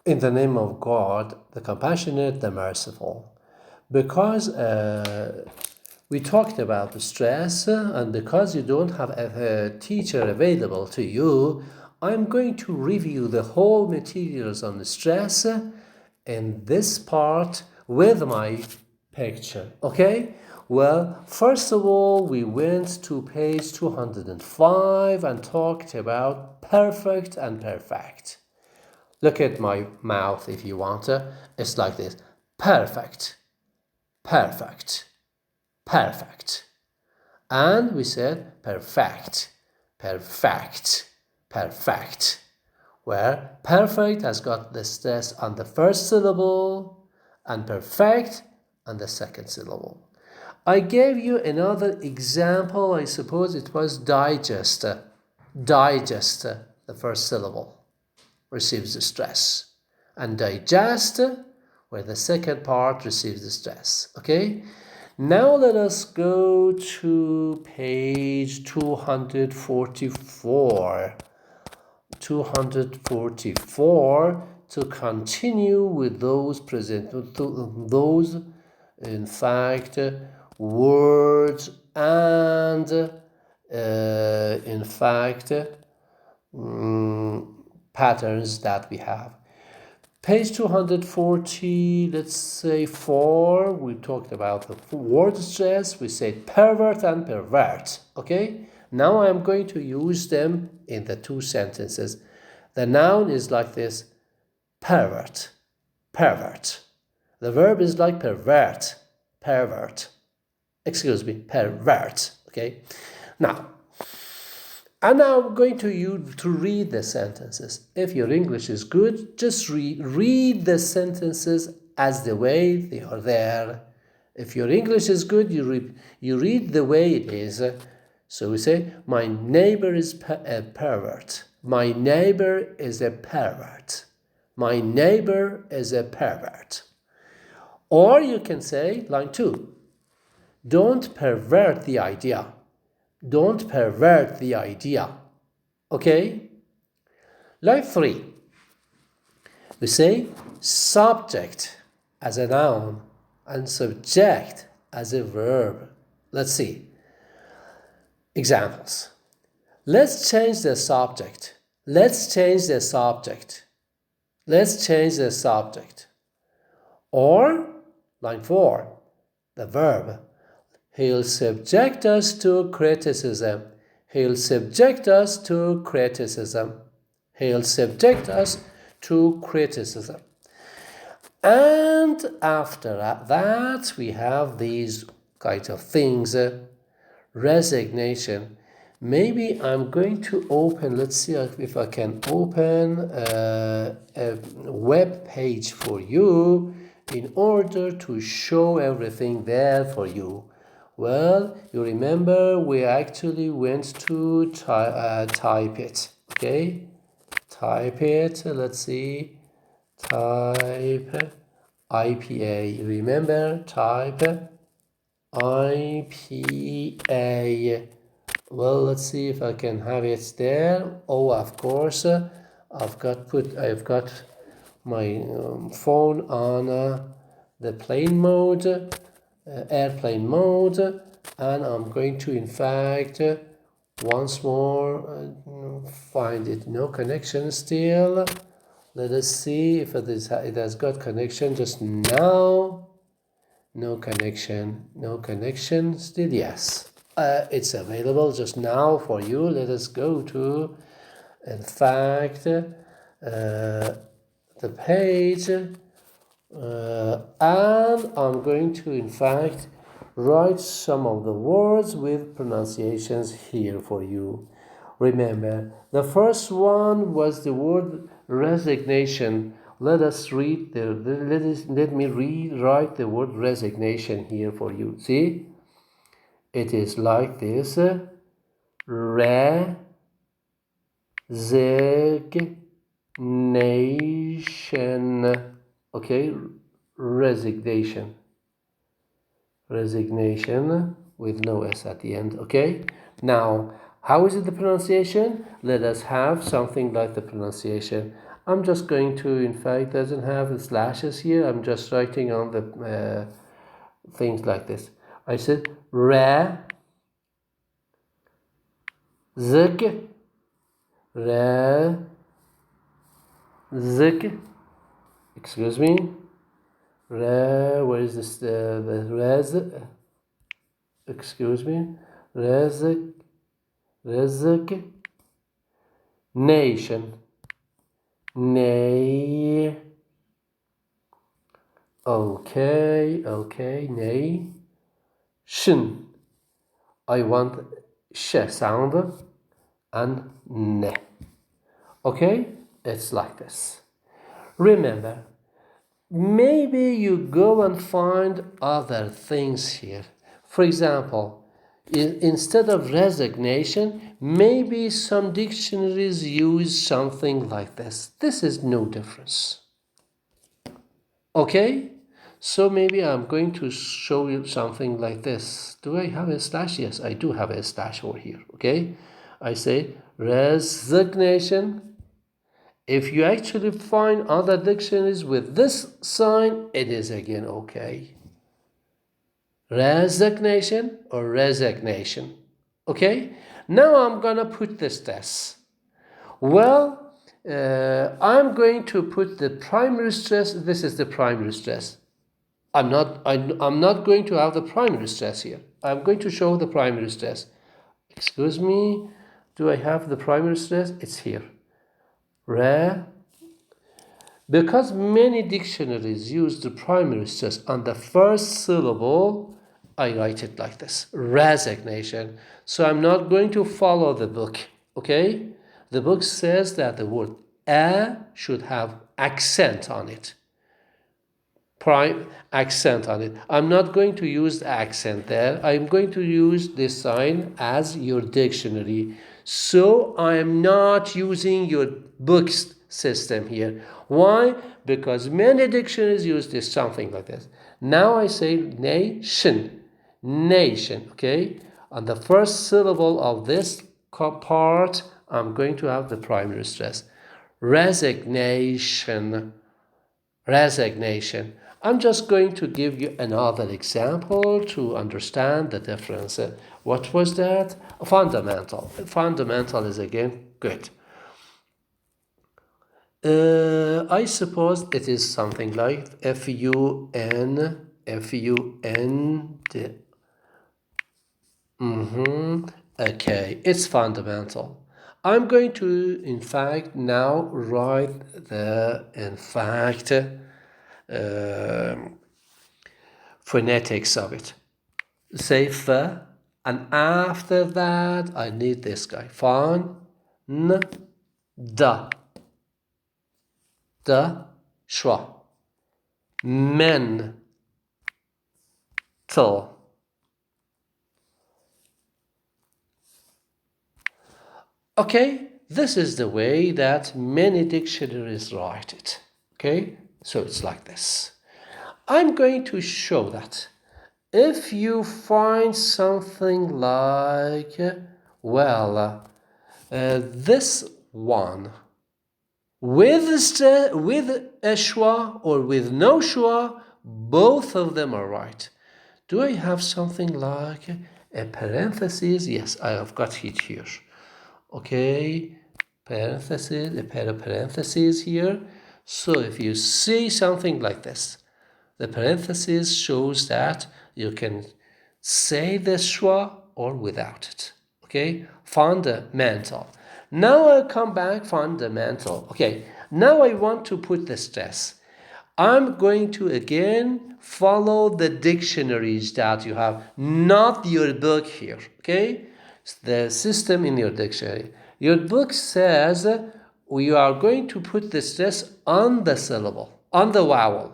In the name of God, the compassionate, the merciful. Because we talked about the stress, and because you don't have a teacher available to you, I'm going to review the whole materials on the stress in this part with my picture, okay? Well, first of all, we went to page 205 and talked about perfect and perfect. Look at my mouth if you want to. It's like this. Perfect, perfect, perfect. And we said perfect, perfect, perfect. Where perfect has got the stress on the first syllable and perfect on the second syllable. I gave you another example. I suppose it was digester. Digester, the first syllable, receives the stress. And digest, where the second part receives the stress. Okay? Now let us go to page 244. 244 to continue with those in fact words and in fact patterns that we have. Page 240, let's say 4, we talked about the word stress. We said pervert and pervert, okay? Now I'm going to use them in the two sentences. The noun is like this, pervert, pervert. The verb is like pervert, pervert. Excuse me, pervert, okay? Now, and now I'm going to you to read the sentences. If your English is good, just read the sentences as the way they are there. If your English is good, you read the way it is. So we say, my neighbor is a pervert. My neighbor is a pervert. My neighbor is a pervert. Or you can say, line 2, don't pervert the idea. Don't pervert the idea. Okay? Line 3. We say subject as a noun and subject as a verb. Let's see. Examples. Let's change the subject. Let's change the subject. Let's change the subject. Or, line 4, the verb. He'll subject us to criticism. He'll subject us to criticism. He'll subject us to criticism. And after that, we have these kind of things. Resignation. Maybe I'm going to open, let's see if I can open a web page for you in order to show everything there for you. Well, you remember we actually went to type it, okay? Type it, let's see, type IPA, remember, type IPA. Well, let's see if I can have it there. Oh, of course, I've got my phone on the plane mode, airplane mode, and I'm going to in fact once more find it. No connection still. Let us see if it has got connection just now. No connection, no connection still. Yes, it's available just now for you. Let us go to in fact the page. And I'm going to in fact write some of the words with pronunciations here for you. Remember, the first one was the word resignation. Let me rewrite the word resignation here for you. See, it is like this: resignation. Okay, resignation. Resignation with no S at the end. Okay, now how is it the pronunciation? Let us have something like the pronunciation. I'm just going to, in fact, doesn't have the slashes here. I'm just writing on the things like this. I said re, zig, re, zig. Excuse me. Re, where is this? The res. Excuse me. Resignation. Nay. Okay. Nation. I want sh sound and ne. Okay? It's like this. Remember, maybe you go and find other things here. For example, instead of resignation, maybe some dictionaries use something like this. This is no difference. Okay? So maybe I'm going to show you something like this. Do I have a slash? Yes, I do have a slash over here. Okay? I say resignation. If you actually find other dictionaries with this sign, it is again okay. Resignation or resignation. Okay? Now I'm gonna put this test. Well, I'm going to put the primary stress. This is the primary stress. I'm not going to have the primary stress here. I'm going to show the primary stress. Excuse me. Do I have the primary stress? It's here. Because many dictionaries use the primary stress on the first syllable, I write it like this, resignation. So I'm not going to follow the book, okay? The book says that the word a should have accent on it. Prime accent on it. I'm not going to use the accent there. I'm going to use this sign as your dictionary. So I'm not using your books system here. Why? Because many dictionaries use this something like this. Now I say nation, okay? On the first syllable of this part, I'm going to have the primary stress. Resignation. I'm just going to give you another example to understand the difference. What was that? Fundamental. Fundamental is again good. I suppose it is something like F-U-N. Okay, it's fundamental. I'm going to, in fact, now write phonetics of it. Say f, and after that, I need this guy. Fon, n, da, schwa, men, till. Okay, this is the way that many dictionaries write it. Okay, so it's like this. I'm going to show that if you find something like, this one with a schwa or with no schwa, both of them are right. Do I have something like a parenthesis? Yes, I have got it here. Okay, parenthesis, a pair of parentheses here. So if you see something like this, the parenthesis shows that you can say the schwa or without it. Okay, fundamental. Now I come back, fundamental. Okay, now I want to put the stress. I'm going to again follow the dictionaries that you have, not your book here. Okay, the system in your dictionary. Your book says we are going to put the stress on the syllable, on the vowel.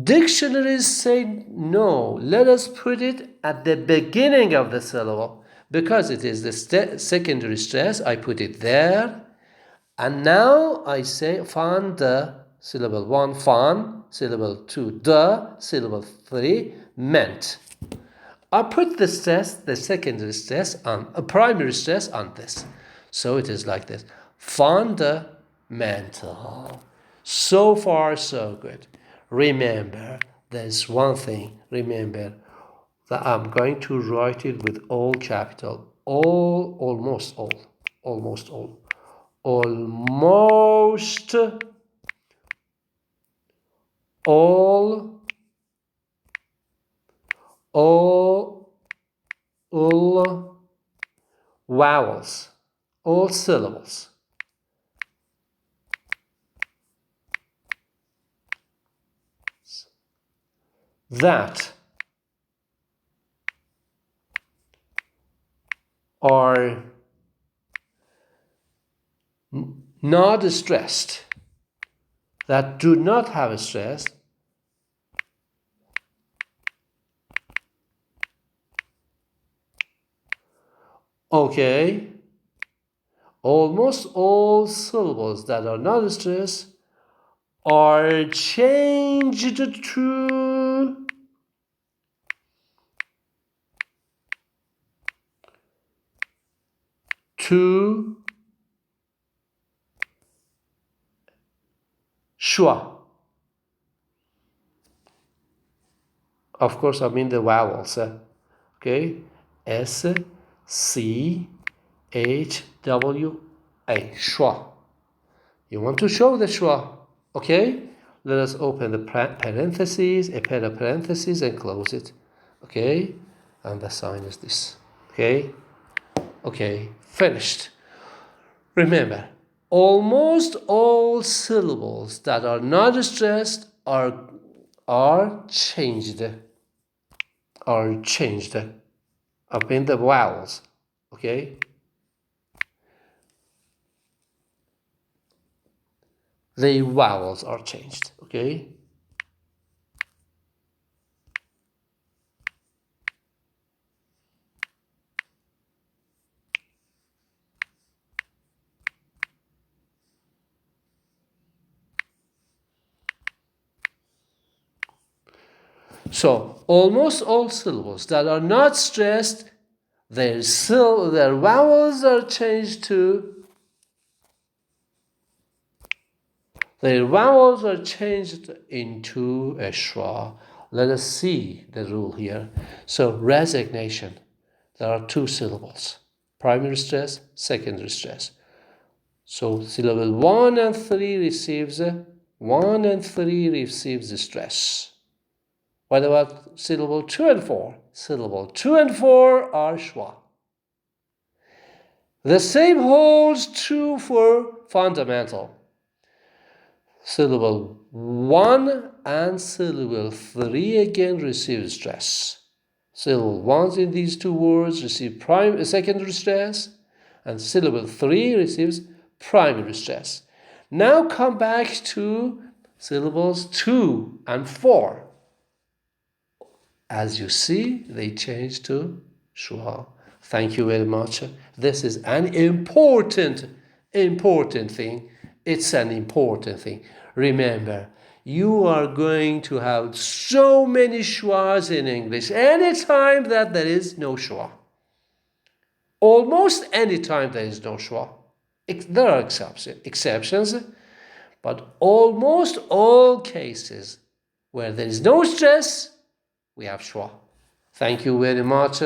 Dictionaries say no, let us put it at the beginning of the syllable because it is the secondary stress. I put it there, and now I say fan the syllable 1, fan, syllable 2, the, syllable 3, meant. I put the stress, the secondary stress on a primary stress on this. So it is like this. Fan the mental. So far, so good. Remember, there's one thing. Remember that I'm going to write it with all capital. All, almost all. Almost all. Almost all vowels, all syllables that are not stressed, that do not have a stress, okay, almost all syllables that are not stressed are changed to schwa. Of course, I mean the vowels. Okay, S, C, H, W, A, schwa. You want to show the schwa, okay? Let us open the parentheses, a pair of parentheses, and close it, okay? And the sign is this, okay? Okay, finished. Remember, almost all syllables that are not stressed are changed. Up in the vowels, okay? The vowels are changed, okay? So almost all syllables that are not stressed, their vowels are changed to into a schwa. Let us see the rule here. So resignation, there are two syllables, primary stress, secondary stress. So syllable 1 and 3 receives the stress. What about syllable 2 and 4? Syllable 2 and 4 are schwa. The same holds true for fundamental. Syllable 1 and syllable 3 again receive stress. Syllable 1 in these two words receive secondary stress, and syllable 3 receives primary stress. Now come back to syllables 2 and 4. As you see, they change to schwa. Thank you very much. This is an important thing. It's an important thing. Remember, you are going to have so many schwas in English anytime that there is no schwa. Almost any time there is no schwa. There are exceptions, but almost all cases where there is no stress, we have schwa. Thank you very much.